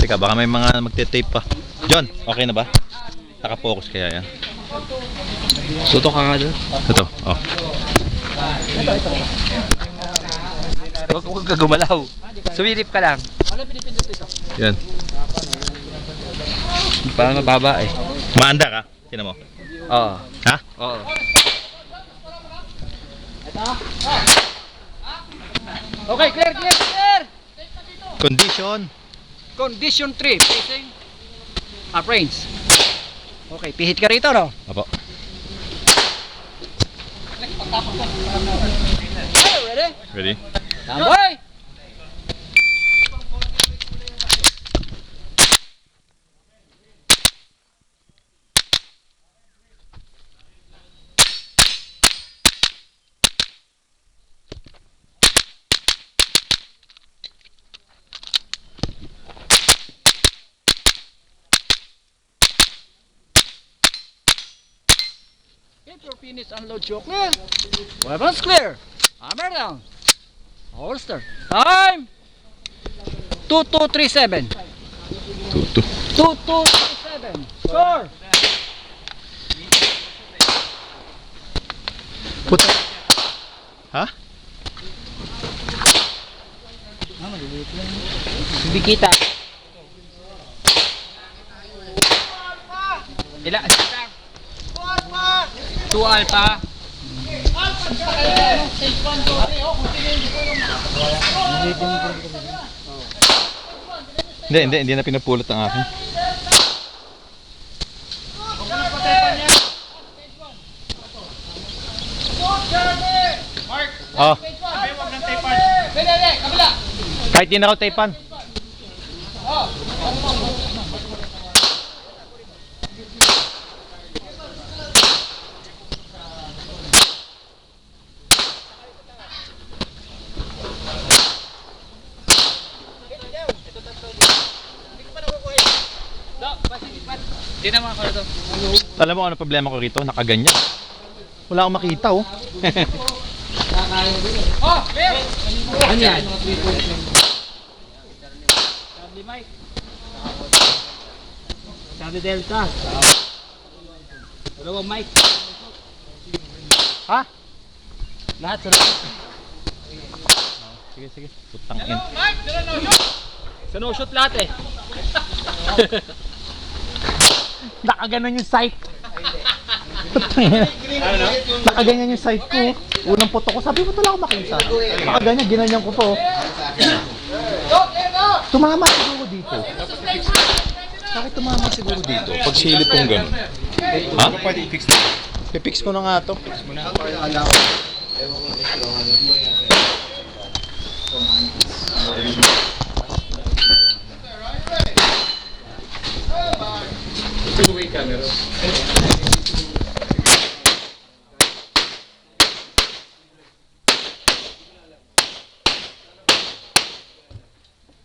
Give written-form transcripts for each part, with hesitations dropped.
Teka, baka may mga magte-tape pa. John, okay na ba? Naka-focus kaya yan. Tutok ka nga doon. Ito, oh. Huwag ka gumalaw. Sumilip ka lang. Yan. Parang mababa eh. Maanda ka? Tinan mo. Oo. Ha? Oo. Okay, clear, clear, clear! Condition. Condition 3, facing uprange. Okay, pihit ka rito, no? Apo. Okay, ready? Ready? Tambay! Keep your finish, unload your clear. Weapons clear. Hammer down. Holster. Time. 2237. Tuto. 2237. Score. Puta. Ha? Hindi kita. Ila. 2 alpha. Hindi na pinapulot ang akin. Oh. Kahit di na raw taypan. Hindi naman ako na to. Alam mo ano problema ko rito? Nakaganyan. Wala akong makita oh. Oh, Bill! Ano yan? Sabi Mike. Sabi Delta. Dalawang Mike. Ha? Lahat sa Sige. Putang in. Mike! Sa no-shoot lahat eh. Nakaganon yung sight. Nakaganyan yung sight ko. Unang puto ko, sabi ko ito lang ako makita. Nakaganyan, ginanyan ko to. Tumama siguro dito. Bakit tumama siguro dito? Pag silip kong gano'n. Ha? I-fix ko na nga to. Two-way camera.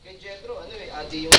Kay Jetro, ano eh, adi yung